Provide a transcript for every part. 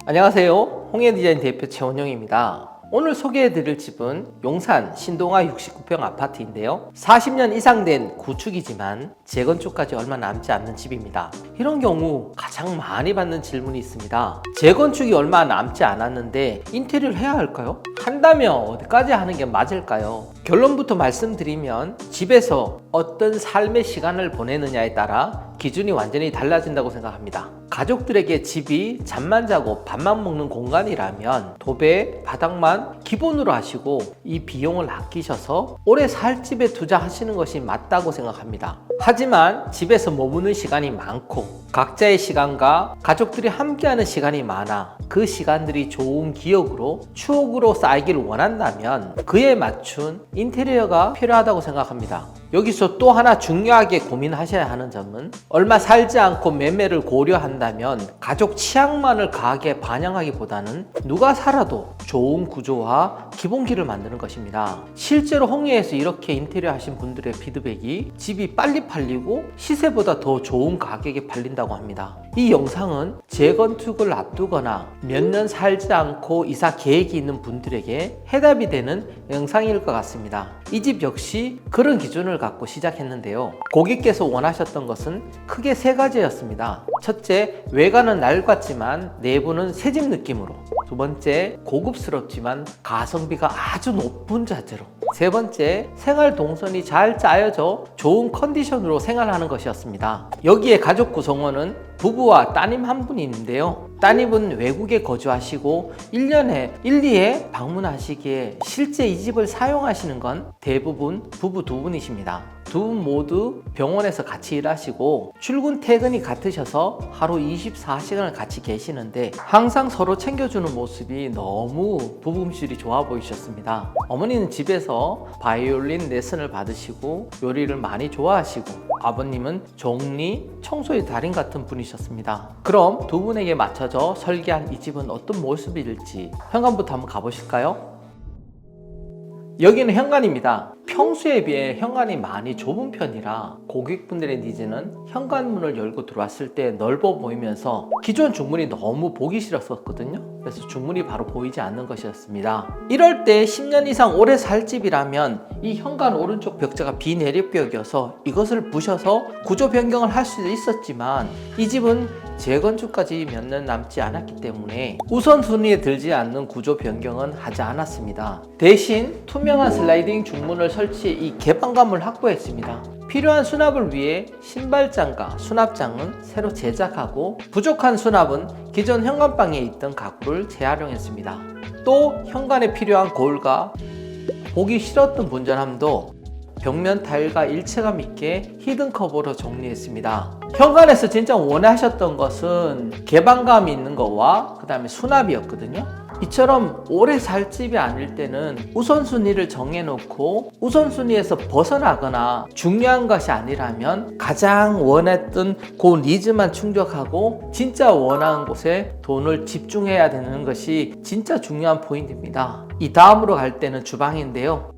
안녕하세요. 홍해디자인 대표 최원영입니다. 오늘 소개해드릴 집은 용산 신동아 69평 아파트인데요. 40년 이상 된 구축이지만 재건축까지 얼마 남지 않는 집입니다. 이런 경우 가장 많이 받는 질문이 있습니다. 재건축이 얼마 남지 않았는데 인테리어를 해야 할까요? 한다면 어디까지 하는 게 맞을까요? 결론부터 말씀드리면 집에서 어떤 삶의 시간을 보내느냐에 따라 기준이 완전히 달라진다고 생각합니다. 가족들에게 집이 잠만 자고 밥만 먹는 공간이라면 도배, 바닥만 기본으로 하시고 이 비용을 아끼셔서 오래 살 집에 투자하시는 것이 맞다고 생각합니다. 하지만 집에서 머무는 시간이 많고 각자의 시간과 가족들이 함께하는 시간이 많아 그 시간들이 좋은 기억으로 추억으로 쌓이길 원한다면 그에 맞춘 인테리어가 필요하다고 생각합니다. 여기서 또 하나 중요하게 고민하셔야 하는 점은 얼마 살지 않고 매매를 고려한다면 가족 취향만을 강하게 반영하기보다는 누가 살아도 좋은 구조와 기본기를 만드는 것입니다. 실제로 홍해에서 이렇게 인테리어 하신 분들의 피드백이 집이 빨리 팔리고 시세보다 더 좋은 가격에 팔린다고 합니다. 이 영상은 재건축을 앞두거나 몇 년 살지 않고 이사 계획이 있는 분들에게 해답이 되는 영상일 것 같습니다. 이 집 역시 그런 기준을 갖고 시작했는데요. 고객께서 원하셨던 것은 크게 세 가지였습니다. 첫째, 외관은 낡았지만 내부는 새집 느낌으로. 두 번째, 고급스럽지만 가성비가 아주 높은 자재로. 세 번째, 생활 동선이 잘 짜여져 좋은 컨디션으로 생활하는 것이었습니다. 여기에 가족 구성원은 부부와 따님 한 분이 있는데요. 따님은 외국에 거주하시고 1년에 1, 2회 방문하시기에 실제 이 집을 사용하시는 건 대부분 부부 두 분이십니다. 두 분 모두 병원에서 같이 일하시고 출근 퇴근이 같으셔서 하루 24시간을 같이 계시는데 항상 서로 챙겨주는 모습이 너무 부부음실이 좋아 보이셨습니다. 어머니는 집에서 바이올린 레슨을 받으시고 요리를 많이 좋아하시고 아버님은 정리, 청소의 달인 같은 분이셨습니다. 그럼 두 분에게 맞춰져 설계한 이 집은 어떤 모습일지 현관부터 한번 가보실까요? 여기는 현관입니다. 평소에 비해 현관이 많이 좁은 편이라 고객분들의 니즈는 현관문을 열고 들어왔을 때 넓어 보이면서 기존 중문이 너무 보기 싫었었거든요. 그래서 중문이 바로 보이지 않는 것이었습니다. 이럴 때 10년 이상 오래 살 집이라면 이 현관 오른쪽 벽자가 비내력벽이어서 이것을 부셔서 구조 변경을 할 수도 있었지만 이 집은 재건축까지 몇 년 남지 않았기 때문에 우선순위에 들지 않는 구조 변경은 하지 않았습니다. 대신 투명한 슬라이딩 중문을 설치해 이 개방감을 확보했습니다. 필요한 수납을 위해 신발장과 수납장은 새로 제작하고 부족한 수납은 기존 현관방에 있던 가구를 재활용했습니다. 또 현관에 필요한 거울과 보기 싫었던 분전함도 벽면 타일과 일체감 있게 히든 커버로 정리했습니다. 현관에서 진짜 원하셨던 것은 개방감이 있는 거와 그 다음에 수납이었거든요. 이처럼 오래 살 집이 아닐 때는 우선순위를 정해놓고 우선순위에서 벗어나거나 중요한 것이 아니라면 가장 원했던 그 니즈만 충족하고 진짜 원하는 곳에 돈을 집중해야 되는 것이 진짜 중요한 포인트입니다. 이 다음으로 갈 때는 주방인데요.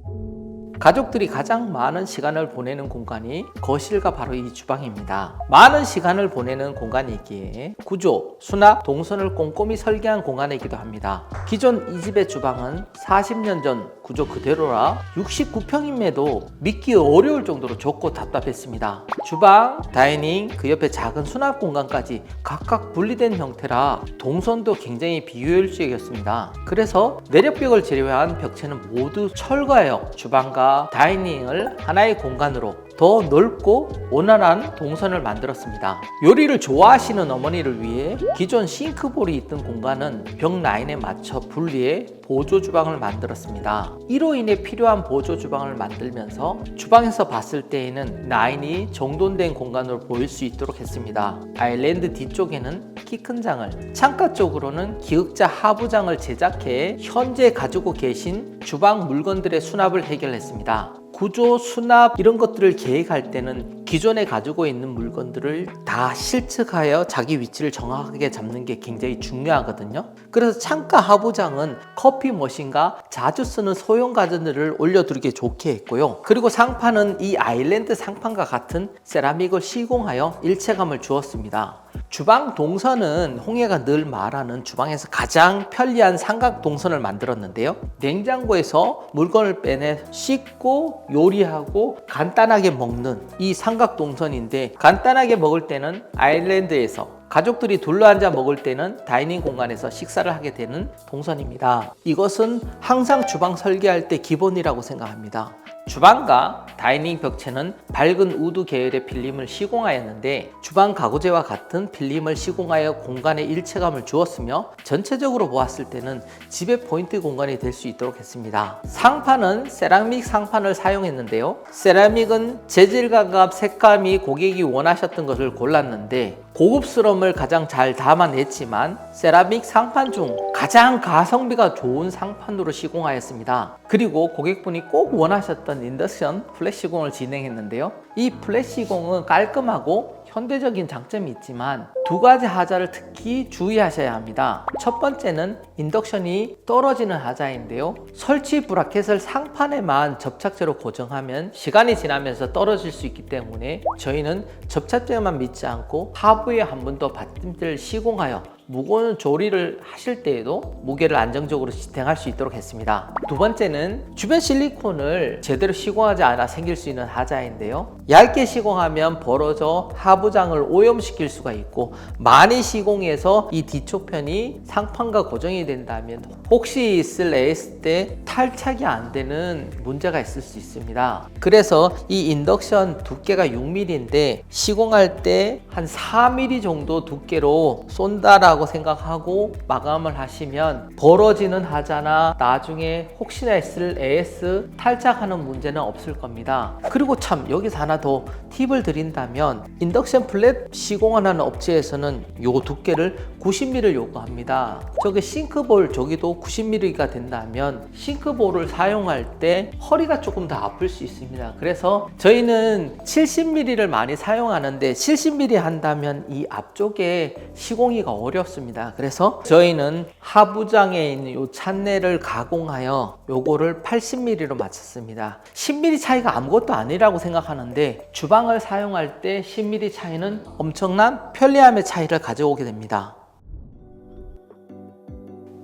가족들이 가장 많은 시간을 보내는 공간이 거실과 바로 이 주방입니다. 많은 시간을 보내는 공간이기에 구조, 수납, 동선을 꼼꼼히 설계한 공간이기도 합니다. 기존 이 집의 주방은 40년 전 구조 그대로라 69평임에도 믿기 어려울 정도로 좁고 답답했습니다. 주방, 다이닝, 그 옆에 작은 수납 공간까지 각각 분리된 형태라 동선도 굉장히 비효율적이었습니다. 그래서 내력벽을 제외한 벽체는 모두 철거하여 주방과 다이닝을 하나의 공간으로 더 넓고 원활한 동선을 만들었습니다. 요리를 좋아하시는 어머니를 위해 기존 싱크볼이 있던 공간은 벽 라인에 맞춰 분리해 보조 주방을 만들었습니다. 이로 인해 필요한 보조 주방을 만들면서 주방에서 봤을 때에는 라인이 정돈된 공간으로 보일 수 있도록 했습니다. 아일랜드 뒤쪽에는 키 큰 장을, 창가 쪽으로는 기역자 하부장을 제작해 현재 가지고 계신 주방 물건들의 수납을 해결했습니다. 구조, 수납 이런 것들을 계획할 때는 기존에 가지고 있는 물건들을 다 실측하여 자기 위치를 정확하게 잡는 게 굉장히 중요하거든요. 그래서 창가 하부장은 커피 머신과 자주 쓰는 소형 가전들을 올려두기 좋게 했고요. 그리고 상판은 이 아일랜드 상판과 같은 세라믹을 시공하여 일체감을 주었습니다. 주방 동선은 홍해가 늘 말하는 주방에서 가장 편리한 삼각 동선을 만들었는데요. 냉장고에서 물건을 빼내 씻고 요리하고 간단하게 먹는 이 삼각 동선인데, 간단하게 먹을 때는 아일랜드에서, 가족들이 둘러앉아 먹을 때는 다이닝 공간에서 식사를 하게 되는 동선입니다. 이것은 항상 주방 설계할 때 기본이라고 생각합니다. 주방과 다이닝 벽체는 밝은 우드 계열의 필름을 시공하였는데, 주방 가구재와 같은 필름을 시공하여 공간에 일체감을 주었으며 전체적으로 보았을 때는 집의 포인트 공간이 될 수 있도록 했습니다. 상판은 세라믹 상판을 사용했는데요. 세라믹은 재질감과 색감이 고객이 원하셨던 것을 골랐는데, 고급스러움을 가장 잘 담아냈지만 세라믹 상판 중 가장 가성비가 좋은 상판으로 시공하였습니다. 그리고 고객분이 꼭 원하셨던 인덕션 플랫 시공을 진행했는데요. 이 플랫 시공은 깔끔하고 현대적인 장점이 있지만 두 가지 하자를 특히 주의하셔야 합니다. 첫 번째는 인덕션이 떨어지는 하자인데요. 설치 브라켓을 상판에만 접착제로 고정하면 시간이 지나면서 떨어질 수 있기 때문에 저희는 접착제만 믿지 않고 하부에 한 번 더 받침대를 시공하여 무거운 조리를 하실 때에도 무게를 안정적으로 지탱할 수 있도록 했습니다. 두 번째는 주변 실리콘을 제대로 시공하지 않아 생길 수 있는 하자인데요. 얇게 시공하면 벌어져 하부장을 오염시킬 수가 있고, 많이 시공해서 이 뒤쪽 편이 상판과 고정이 된다면 혹시 있을 AS 때 탈착이 안 되는 문제가 있을 수 있습니다. 그래서 이 인덕션 두께가 6mm인데 시공할 때 한 4mm 정도 두께로 쏜다라고 생각하고 마감을 하시면 벌어지는 하자나 나중에 혹시나 있을 AS 탈착하는 문제는 없을 겁니다. 그리고 참 여기서 하나 더 팁을 드린다면, 인덕션 플랫 시공하는 업체에서는 요 두께를 90mm를 요구합니다. 저게 싱크볼 저기도 90mm가 된다면 싱크볼을 사용할 때 허리가 조금 더 아플 수 있습니다. 그래서 저희는 70mm를 많이 사용하는데 70mm 한다면 이 앞쪽에 시공이가 어렵습니다. 그래서 저희는 하부장에 있는 요 찬내를 가공하여 요거를 80mm로 맞췄습니다. 10mm 차이가 아무것도 아니라고 생각하는데 주방을 사용할 때 10mm 차이는 엄청난 편리함의 차이를 가져오게 됩니다.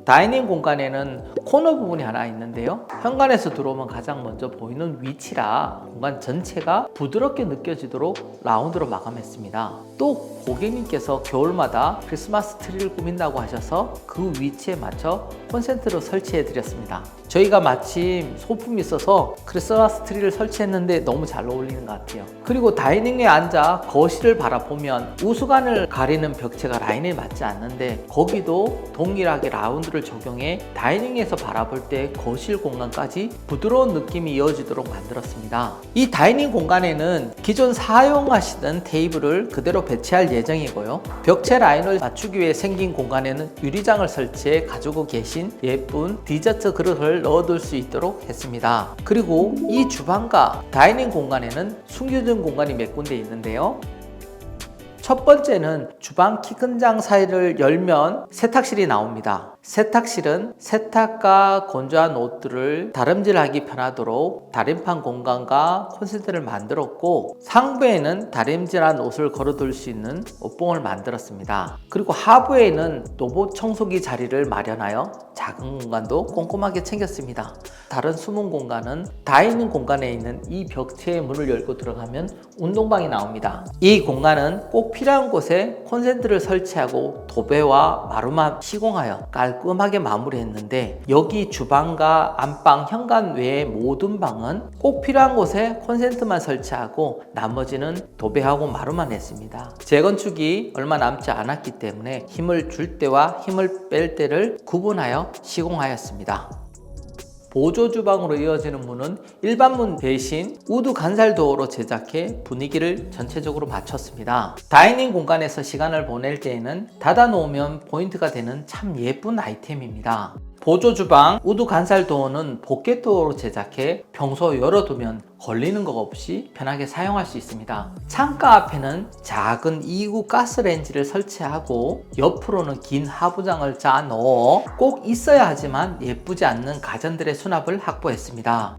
다이닝 공간에는 코너 부분이 하나 있는데요. 현관에서 들어오면 가장 먼저 보이는 위치라 공간 전체가 부드럽게 느껴지도록 라운드로 마감했습니다. 또 고객님께서 겨울마다 크리스마스 트리를 꾸민다고 하셔서 그 위치에 맞춰 콘센트로 설치해 드렸습니다. 저희가 마침 소품이 있어서 크리스마스 트리를 설치했는데 너무 잘 어울리는 것 같아요. 그리고 다이닝에 앉아 거실을 바라보면 우수관을 가리는 벽체가 라인에 맞지 않는데, 거기도 동일하게 라운드를 적용해 다이닝에서 바라볼 때 거실 공간까지 부드러운 느낌이 이어지도록 만들었습니다. 이 다이닝 공간에는 기존 사용하시던 테이블을 그대로 배치할 예정이고요. 벽체 라인을 맞추기 위해 생긴 공간에는 유리장을 설치해 가지고 계신 예쁜 디저트 그릇을 넣어둘 수 있도록 했습니다. 그리고 이 주방과 다이닝 공간에는 숨겨진 공간이 몇 군데 있는데요. 첫 번째는 주방 키큰장 사이를 열면 세탁실이 나옵니다. 세탁실은 세탁과 건조한 옷들을 다림질하기 편하도록 다림판 공간과 콘센트를 만들었고, 상부에는 다림질한 옷을 걸어둘 수 있는 옷봉을 만들었습니다. 그리고 하부에는 로봇 청소기 자리를 마련하여 작은 공간도 꼼꼼하게 챙겼습니다. 다른 숨은 공간은 다이닝 공간에 있는 이 벽체의 문을 열고 들어가면 운동방이 나옵니다. 이 공간은 꼭 필요한 곳에 콘센트를 설치하고 도배와 마루만 시공하여 깔끔하게 마무리했는데, 여기 주방과 안방, 현관 외의 모든 방은 꼭 필요한 곳에 콘센트만 설치하고 나머지는 도배하고 마루만 했습니다. 재건축이 얼마 남지 않았기 때문에 힘을 줄 때와 힘을 뺄 때를 구분하여 시공하였습니다. 보조 주방으로 이어지는 문은 일반 문 대신 우드 간살 도어로 제작해 분위기를 전체적으로 맞췄습니다. 다이닝 공간에서 시간을 보낼 때에는 닫아 놓으면 포인트가 되는 참 예쁜 아이템입니다. 보조 주방 우드 간살 도어는 포켓 도어로 제작해 평소 열어두면 걸리는 것 없이 편하게 사용할 수 있습니다. 창가 앞에는 작은 2구 가스레인지를 설치하고 옆으로는 긴 하부장을 짜 넣어 꼭 있어야 하지만 예쁘지 않는 가전들의 수납을 확보했습니다.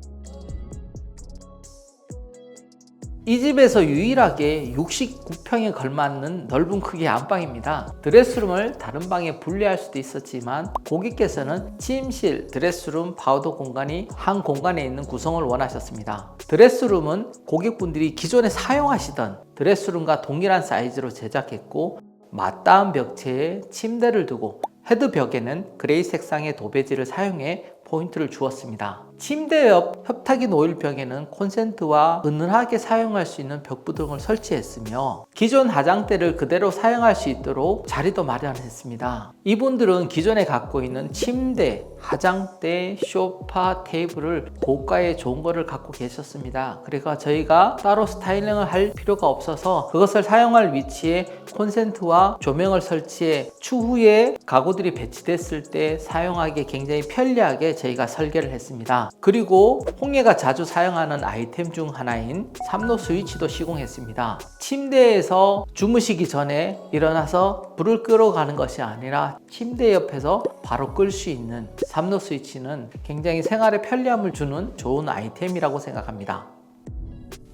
이 집에서 유일하게 69평에 걸맞는 넓은 크기의 안방입니다. 드레스룸을 다른 방에 분리할 수도 있었지만 고객께서는 침실, 드레스룸, 파우더 공간이 한 공간에 있는 구성을 원하셨습니다. 드레스룸은 고객분들이 기존에 사용하시던 드레스룸과 동일한 사이즈로 제작했고 맞닿은 벽체에 침대를 두고 헤드 벽에는 그레이 색상의 도배지를 사용해 포인트를 주었습니다. 침대 옆 협탁이 놓일 벽에는 콘센트와 은은하게 사용할 수 있는 벽부등을 설치했으며 기존 화장대를 그대로 사용할 수 있도록 자리도 마련했습니다. 이분들은 기존에 갖고 있는 침대, 화장대, 소파, 테이블을 고가의 좋은 거를 갖고 계셨습니다. 그러니까 저희가 따로 스타일링을 할 필요가 없어서 그것을 사용할 위치에 콘센트와 조명을 설치해 추후에 가구들이 배치됐을 때 사용하기 굉장히 편리하게 저희가 설계를 했습니다. 그리고 홍예가 자주 사용하는 아이템 중 하나인 3로 스위치도 시공했습니다. 침대에서 주무시기 전에 일어나서 불을 끄러 가는 것이 아니라 침대 옆에서 바로 끌 수 있는 3로 스위치는 굉장히 생활에 편리함을 주는 좋은 아이템이라고 생각합니다.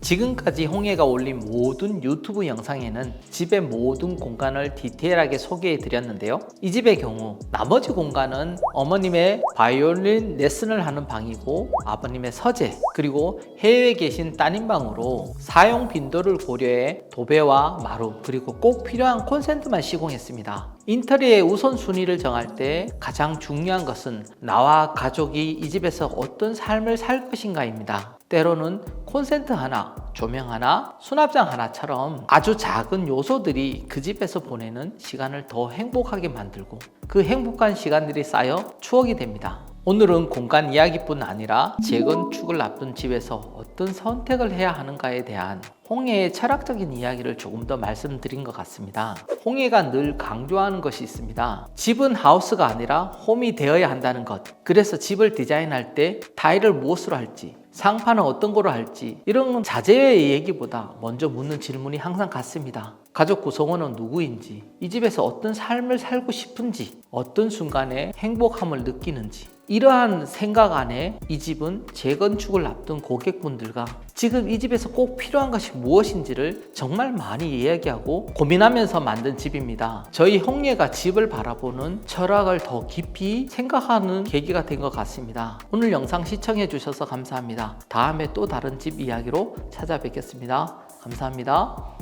지금까지 홍예가 올린 모든 유튜브 영상에는 집의 모든 공간을 디테일하게 소개해 드렸는데요. 이 집의 경우 나머지 공간은 어머님의 바이올린 레슨을 하는 방이고 아버님의 서재 그리고 해외에 계신 따님 방으로 사용 빈도를 고려해 도배와 마루 그리고 꼭 필요한 콘센트만 시공했습니다. 인테리어의 우선순위를 정할 때 가장 중요한 것은 나와 가족이 이 집에서 어떤 삶을 살 것인가입니다. 때로는 콘센트 하나, 조명 하나, 수납장 하나처럼 아주 작은 요소들이 그 집에서 보내는 시간을 더 행복하게 만들고 그 행복한 시간들이 쌓여 추억이 됩니다. 오늘은 공간 이야기뿐 아니라 재건축을 앞둔 집에서 어떤 선택을 해야 하는가에 대한 홍예의 철학적인 이야기를 조금 더 말씀드린 것 같습니다. 홍예가 늘 강조하는 것이 있습니다. 집은 하우스가 아니라 홈이 되어야 한다는 것. 그래서 집을 디자인할 때 타일을 무엇으로 할지, 상판은 어떤 거로 할지 이런 자재의 얘기보다 먼저 묻는 질문이 항상 같습니다. 가족 구성원은 누구인지, 이 집에서 어떤 삶을 살고 싶은지, 어떤 순간에 행복함을 느끼는지 이러한 생각 안에 이 집은 재건축을 앞둔 고객분들과 지금 이 집에서 꼭 필요한 것이 무엇인지를 정말 많이 이야기하고 고민하면서 만든 집입니다. 저희 홍예가 집을 바라보는 철학을 더 깊이 생각하는 계기가 된 것 같습니다. 오늘 영상 시청해 주셔서 감사합니다. 다음에 또 다른 집 이야기로 찾아뵙겠습니다. 감사합니다.